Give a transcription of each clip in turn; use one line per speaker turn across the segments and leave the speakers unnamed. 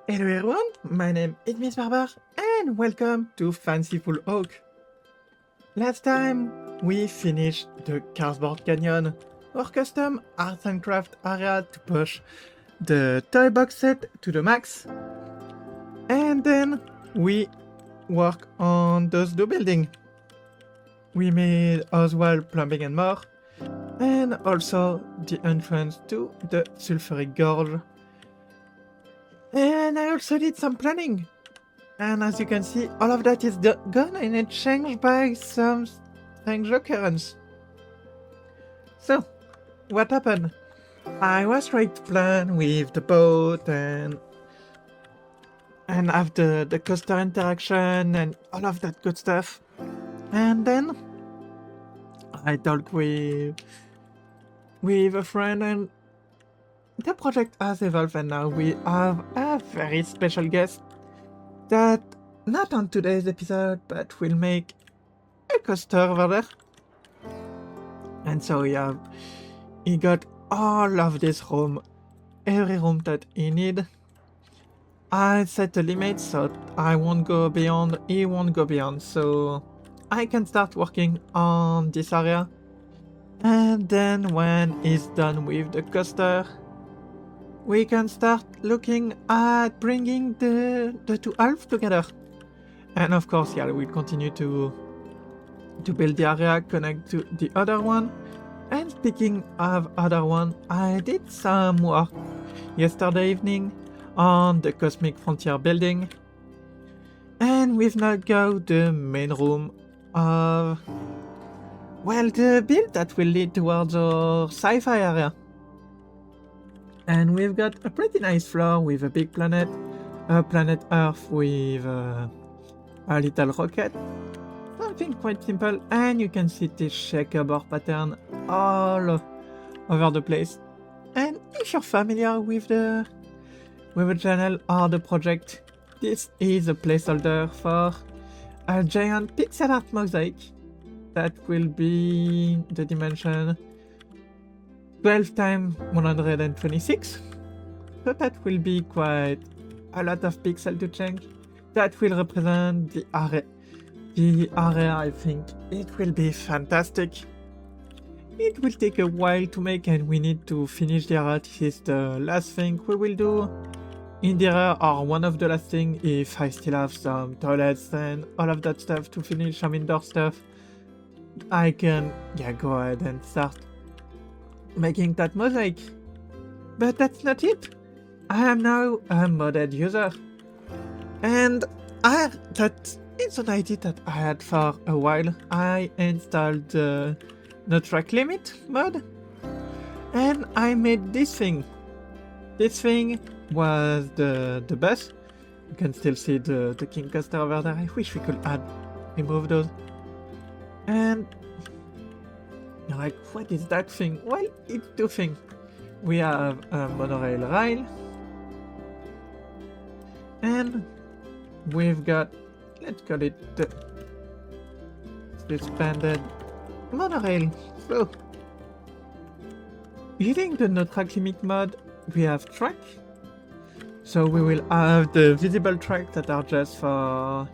Hello everyone, my name is Miss Barber and welcome to Fanciful Oak. Last time we finished the Cardboard Canyon, our custom arts and craft area to push the toy box set to the max, and then we work on those new building. We made Oswald plumbing and more, and also the entrance to the sulfuric gorge. And I also did some planning. And as you can see, all of that is gone and it's changed by some strange occurrence. So, what happened? I was trying to plan with the boat and have the coaster interaction and all of that good stuff. And then I talked with a friend and the project has evolved and now we have a very special guest that not on today's episode but will make a coaster over there. And so he got all of this room, every room that he need. I set a limit so I won't go beyond, he won't go beyond, so I can start working on this area. And then when he's done with the coaster, we can start looking at bringing the two halves together. And of course, yeah, we'll continue to build the area, connect to the other one. And speaking of other one, I did some work yesterday evening on the Cosmic Frontier building. And we've now got the main room of, well, the build that will lead towards our sci-fi area. And we've got a pretty nice floor with a big planet, a planet Earth with a little rocket. Something quite simple, and you can see this checkerboard pattern all over the place. And if you're familiar with the channel or the project, this is a placeholder for a giant pixel art mosaic that will be the dimension 12 times 126. So that will be quite a lot of pixels to change. That will represent the area. I think it will be fantastic. It will take a while to make and we need to finish the area. This is the last thing we will do in the area, or one of the last things if I still have some toilets and all of that stuff to finish, some indoor stuff. I can go ahead and start making that mosaic. But that's not it. I am now a modded user. And that is an idea that I had for a while. I installed the No Track Limit mod. And I made this thing. This thing was the bus. You can still see the King Coaster over there. I wish we could remove those. And you're like, what is that thing? Well, it's two things. We have a monorail rail, and we've got, let's call it the suspended monorail. So, using the No Track Limit mod, we have track. So we will have the visible track that are just for,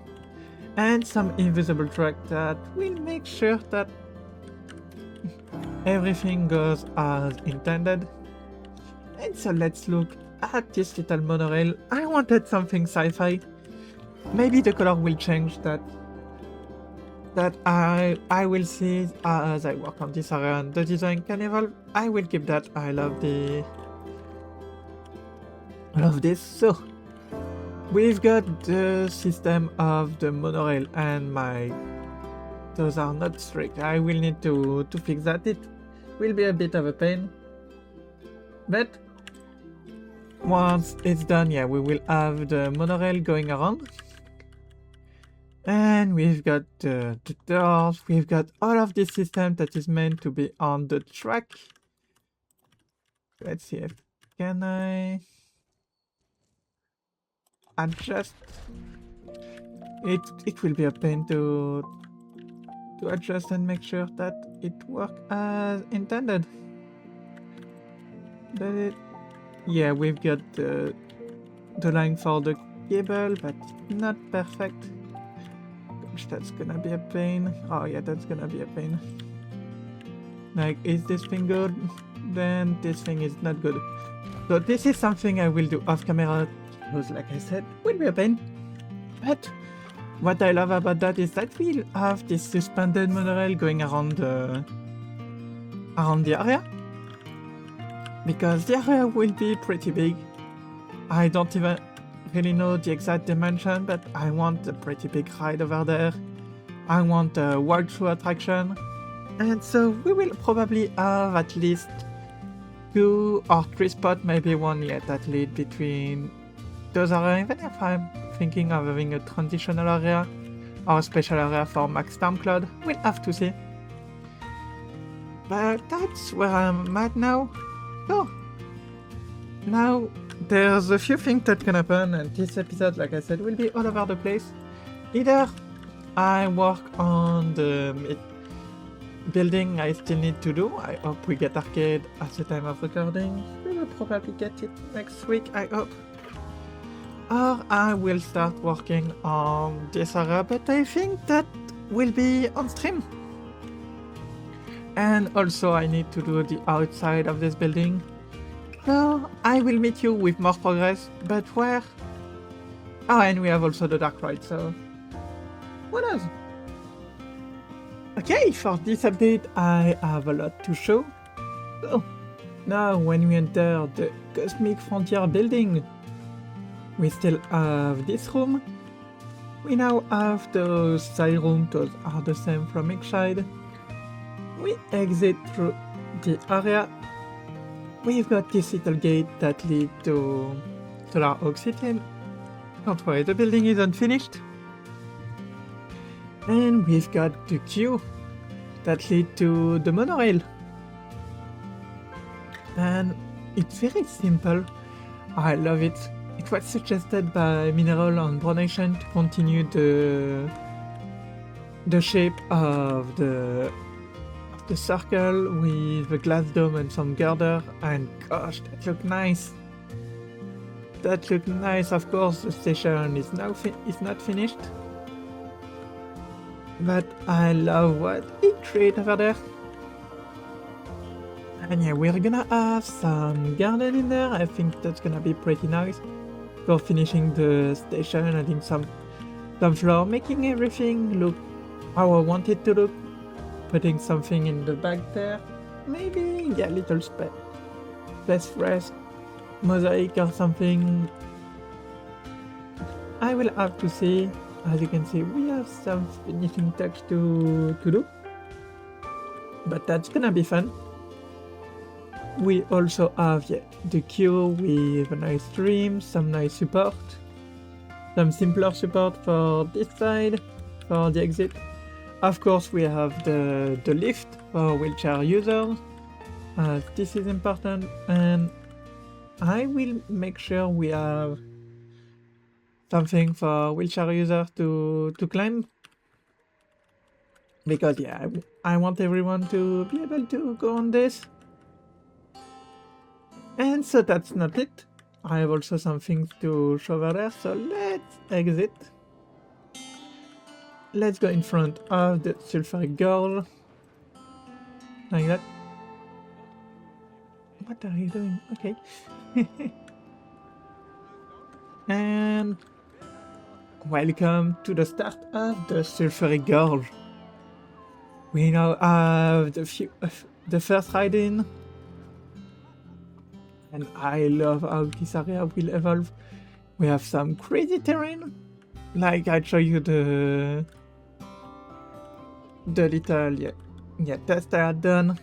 and some invisible track that will make sure that everything goes as intended. And so let's look at this little monorail. I wanted something sci-fi. Maybe the color will change, that I will see as I work on this area and the design can evolve. I will keep that. I love this. So we've got the system of the monorail and those are not strict. I will need to fix that. It will be a bit of a pain. But once it's done, we will have the monorail going around. And we've got the doors. We've got all of this system that is meant to be on the track. Let's see if can I adjust. It will be a pain to adjust and make sure that it works as intended. But we've got the the line for the cable, but not perfect. Gosh, that's gonna be a pain. Oh yeah, that's gonna be a pain. Like, is this thing good? Then this thing is not good. So this is something I will do off camera, because like I said, will be a pain. But what I love about that is that we'll have this suspended monorail going around the area. Because the area will be pretty big. I don't even really know the exact dimension, but I want a pretty big ride over there. I want a walkthrough attraction. And so we will probably have at least 2 or 3 spots, maybe one yet that lead between those areas, even if I'm thinking of having a transitional area or a special area for Max Stormcloud. We'll have to see. But that's where I'm at now. So, now there's a few things that can happen, and this episode, like I said, will be all over the place. Either I work on the building I still need to do. I hope we get arcade at the time of recording. We will probably get it next week, I hope. Or I will start working on this area, but I think that will be on stream. And also I need to do the outside of this building. So I will meet you with more progress, but where? Oh, and we have also the dark ride, so what else? Okay, for this update I have a lot to show. So now when we enter the Cosmic Frontier building, we still have this room. We now have those side rooms, those are the same from each side. We exit through the area. We've got this little gate that leads to Solar Oak City. Don't worry, the building is unfinished. And we've got the queue that leads to the monorail. And it's very simple. I love it. It was suggested by Mineral on Brunation to continue the shape of the circle with the glass dome and some girder, and gosh, that looked nice. That looked nice. Of course, the station is now not finished, but I love what it created over there. And yeah, we're gonna have some garden in there. I think that's gonna be pretty nice for finishing the station, adding some floor, making everything look how I want it to look. Putting something in the back there, maybe, yeah, little space fresque, mosaic or something. I will have to see. As you can see, we have some finishing touch to do, but that's gonna be fun. We also have the queue with a nice stream, some nice support, some simpler support for this side, for the exit. Of course, we have the lift for wheelchair users. This is important, and I will make sure we have something for wheelchair users to climb. Because yeah, I want everyone to be able to go on this. And so that's not it. I have also some things to show over there, so let's exit. Let's go in front of the sulfuric girl. Like that. What are you doing? Okay. And welcome to the start of the sulfuric girl. We now have the first ride in. And I love how this area will evolve. We have some crazy terrain. Like I show you the little test I had done.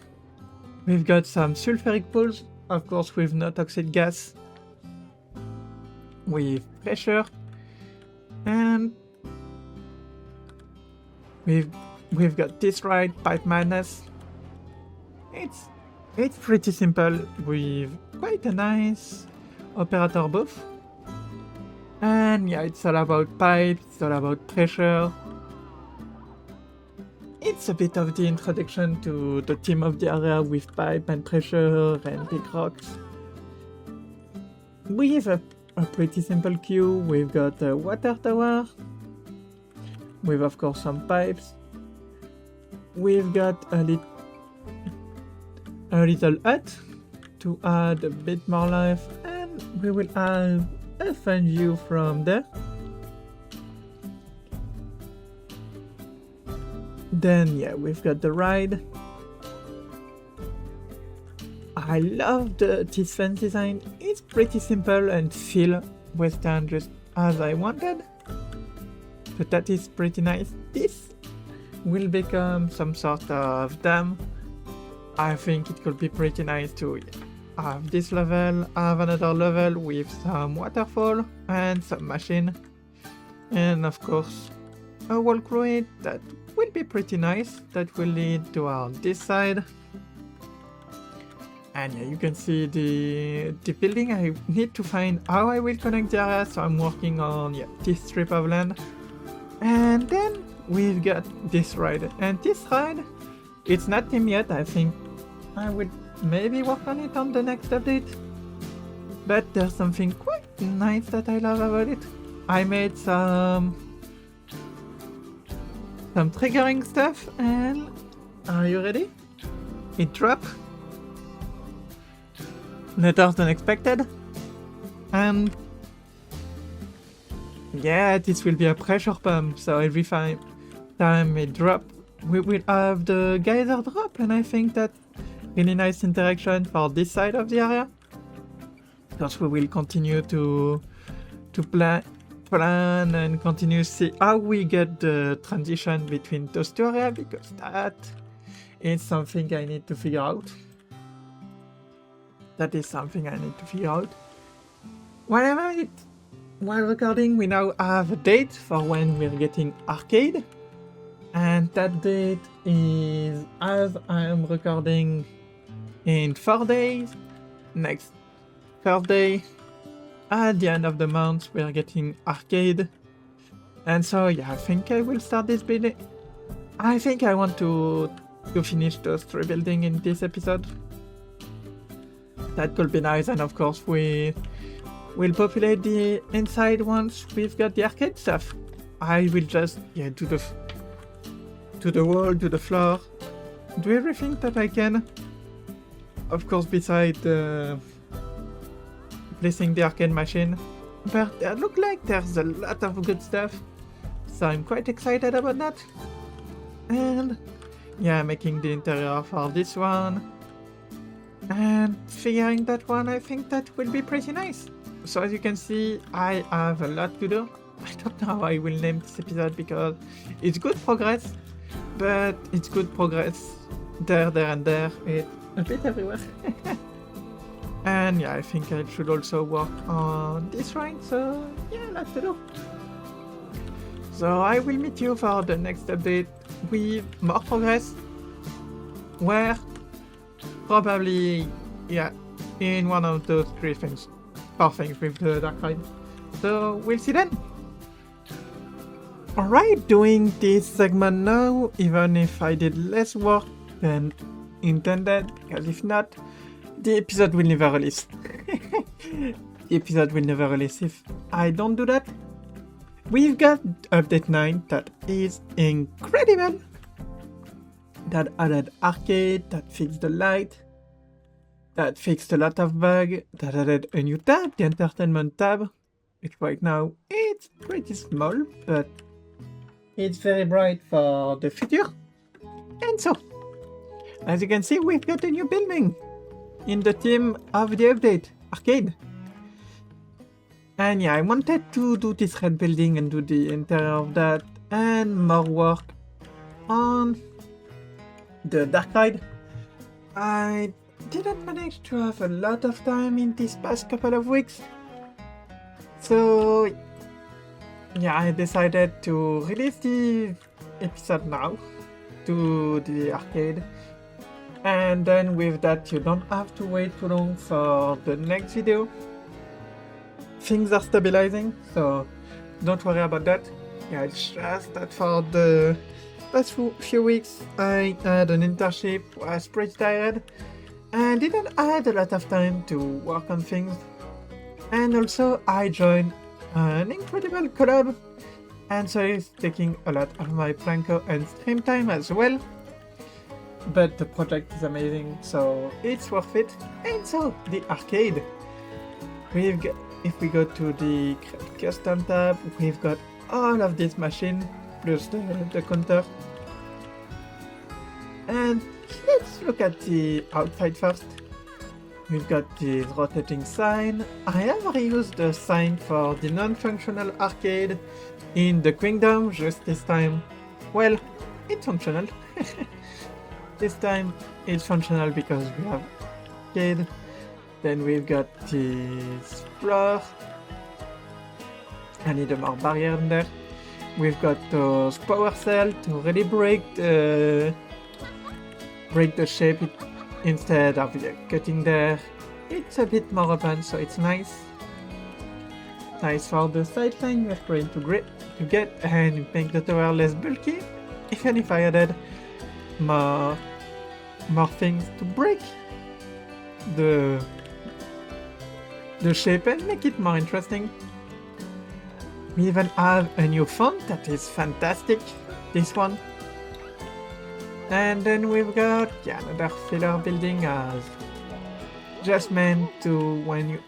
We've got some sulfuric pools, of course with no toxic gas, with pressure, and we've got this ride, Pipe Madness. It's pretty simple with quite a nice operator booth. And yeah, it's all about pipes, it's all about pressure. It's a bit of the introduction to the theme of the area with pipe and pressure and big rocks. With a a pretty simple queue. We've got a water tower, with of course some pipes. We've got a little hut to add a bit more life, and we will have a fun view from there. Then yeah, we've got the ride. I love this fence design. It's pretty simple and feel western just as I wanted. But that is pretty nice. This will become some sort of dam. I think it could be pretty nice to have this level, have another level with some waterfall and some machine. And of course, a walkway that will be pretty nice. That will lead to our this side. And yeah, you can see the building. I need to find how I will connect the area, so I'm working on this strip of land. And then we've got this ride. And this ride, it's not team yet. I think I will maybe work on it on the next update. But there's something quite nice that I love about it. I made some triggering stuff, and are you ready? It dropped. Later than expected. And yeah, this will be a pressure pump, so every time it drop, we will have the geyser drop, and I think that really nice interaction for this side of the area. Because we will continue to plan and continue to see how we get the transition between those two areas, because that is something I need to figure out. That is something I need to figure out. While recording, we now have a date for when we're getting arcade. And that date is, as I am recording, in 4 days. Next Thursday, at the end of the month, we're getting arcade. And so yeah, I think I will start this building. I think I want to finish those 3 buildings in this episode. That could be nice, and of course we will populate the inside once we've got the arcade stuff. I will just do the wall, do the floor, do everything that I can. Of course, besides placing the arcade machine. But it looks like there's a lot of good stuff, so I'm quite excited about that. And yeah, making the interior for this one. And figuring that one, I think that will be pretty nice. So as you can see, I have a lot to do. I don't know how I will name this episode because it's good progress, but it's good progress there and there. It's a bit everywhere. And yeah, I think I should also work on this ride, so yeah, lots to do. So I will meet you for the next update with more progress, where probably, in one of those 4 things with the dark ride. So we'll see then. Alright, doing this segment now, even if I did less work than intended, because if not, the episode will never release. The episode will never release if I don't do that. We've got update 9 that is incredible. That added arcade, that fixed the light, that fixed a lot of bugs, that added a new tab, the entertainment tab, which right now it's pretty small, but it's very bright for the future. And so, as you can see, we've got a new building in the theme of the update, arcade. And yeah, I wanted to do this red building and do the interior of that, and more work on the dark ride. I didn't manage to have a lot of time in these past couple of weeks, so yeah, I decided to release the episode now to the arcade, and then with that you don't have to wait too long for the next video. Things are stabilizing, so don't worry about that. Yeah, it's just that for the past few weeks I had an internship, was pretty tired, and didn't have a lot of time to work on things. And also I joined an incredible collab, and so it's taking a lot of my Planko and stream time as well. But the project is amazing, so it's worth it. And so the arcade, if we go to the custom tab, we've got all of this machine plus the counter. And let's look at the outside first. We've got this rotating sign. I have reused the sign for the non-functional arcade in the Kingdom just this time. Well, it's functional. This time it's functional because we have arcade. Then we've got this floor. I need a more barrier in there. We've got those power cells to really break the shape instead of cutting there. It's a bit more open, so it's nice. Nice for the sideline we're trying to get and make the tower less bulky. Even if I added more things to break the shape and make it more interesting. We even have a new font that is fantastic, this one. And then we've got another filler building as just meant to when you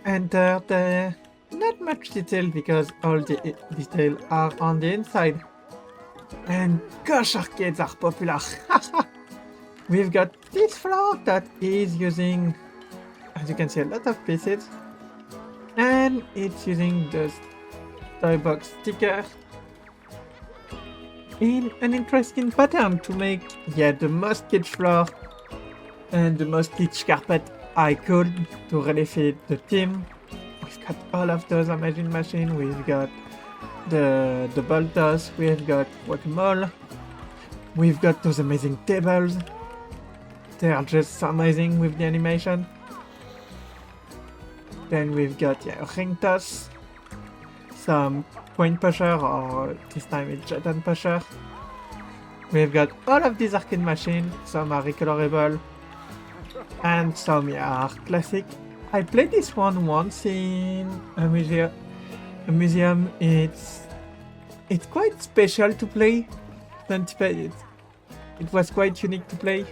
enter the not much detail because all the details are on the inside. And gosh, arcades are popular. We've got this floor that is using, as you can see, a lot of pieces, and it's using the toy box sticker in an interesting pattern to make the most kitsch floor and the most kitsch carpet I could to really fit the theme. We've got all of those amazing machines. We've got the bolters, we've got guacamole, we've got those amazing tables. They are just so amazing with the animation. Then we've got a ring toss, some coin pusher, or this time it's button pusher. We've got all of these arcade machines, some are recolorable, and some are classic. I played this one once in a museum. It's quite special to play. It was quite unique to play.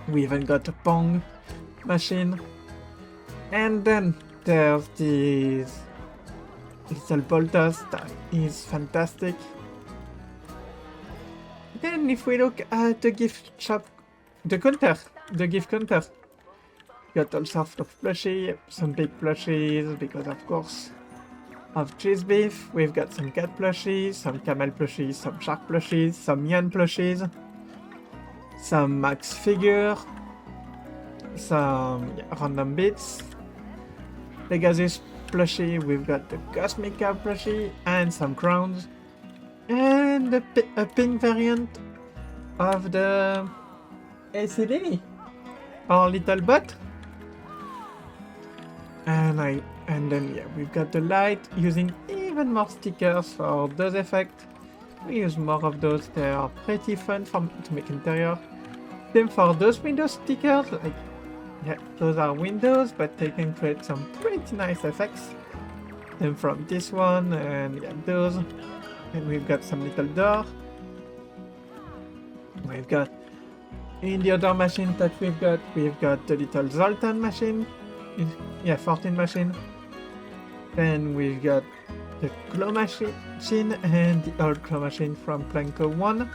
We even got a Pong machine. And then there's this little bolters that is fantastic. Then if we look at the gift shop, the gift counter, got all sorts of plushies, some big plushies because of course of cheese beef. We've got some cat plushies, some camel plushies, some shark plushies, some yen plushies, some Max figure, some random bits, Pegasus plushie. We've got the Cosmic Cow plushie and some crowns, and a pink variant of the ACD, our little bot. And then we've got the light using even more stickers for those effects. We use more of those, they are pretty fun to make interior. Then for those window stickers, those are windows, but they can create some pretty nice effects. Then from this one, and those. And we've got some little door. We've got, in the other machine that we've got the little Zoltan machine. 14 machine. Then we've got the claw machine and the old claw machine from Planko 1.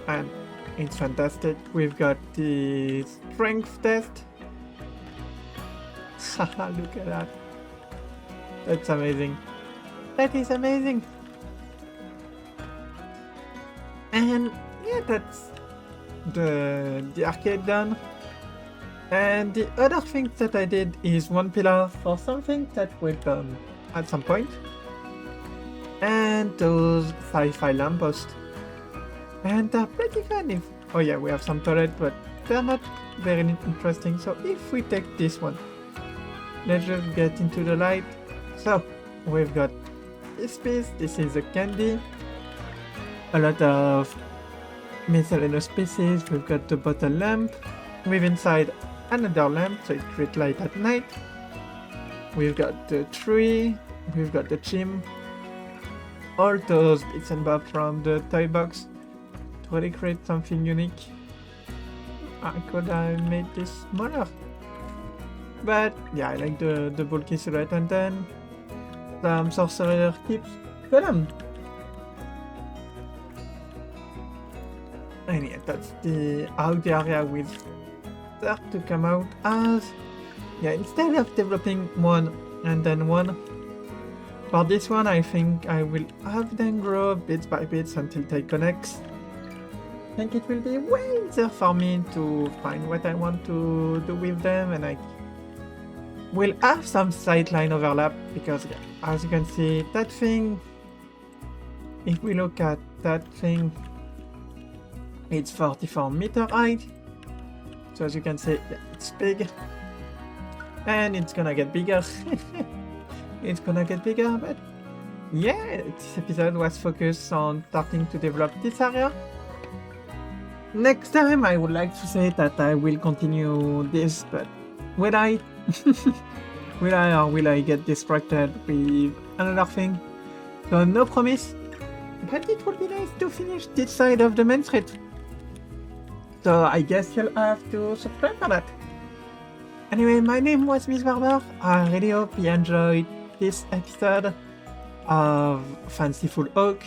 And it's fantastic. We've got the strength test. Haha, look at that. That's amazing. That is amazing. And that's the arcade done. And the other thing that I did is one pillar for something that will come at some point. And those sci-fi lampposts. And they're pretty fun. We have some turret, but they're not very interesting. So if we take this one, let's just get into the light. So we've got this piece. This is a candy. A lot of miscellaneous pieces. We've got the bottle lamp with inside another lamp, so it creates light at night. We've got the tree, we've got the chim, all those bits and bobs from the toy box to really create something unique. I could have made this smaller, but yeah, I like the bulky silhouette, and then some sorcerer tips. Column. And yeah, that's how the area will start to come out as. Yeah, instead of developing one and then one, for this one I think I will have them grow bit by bit until they connect. I think it will be way easier for me to find what I want to do with them, and I will have some sightline overlap because yeah, as you can see, that thing, if we look at that thing, it's 44 meter height. So as you can see, yeah, it's big. And it's gonna get bigger. It's gonna get bigger, but yeah, this episode was focused on starting to develop this area. Next time I would like to say that I will continue this, but will I? Will I get distracted with another thing? So no promise, but it would be nice to finish this side of the main street. So I guess you'll have to subscribe for that. Anyway, my name was Miss Barber. I really hope you enjoyed this episode of Fanciful Oak.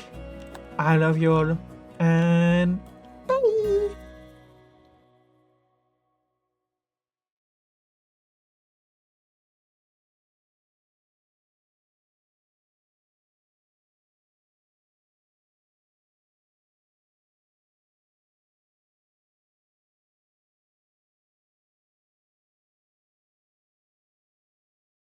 I love you all, and bye!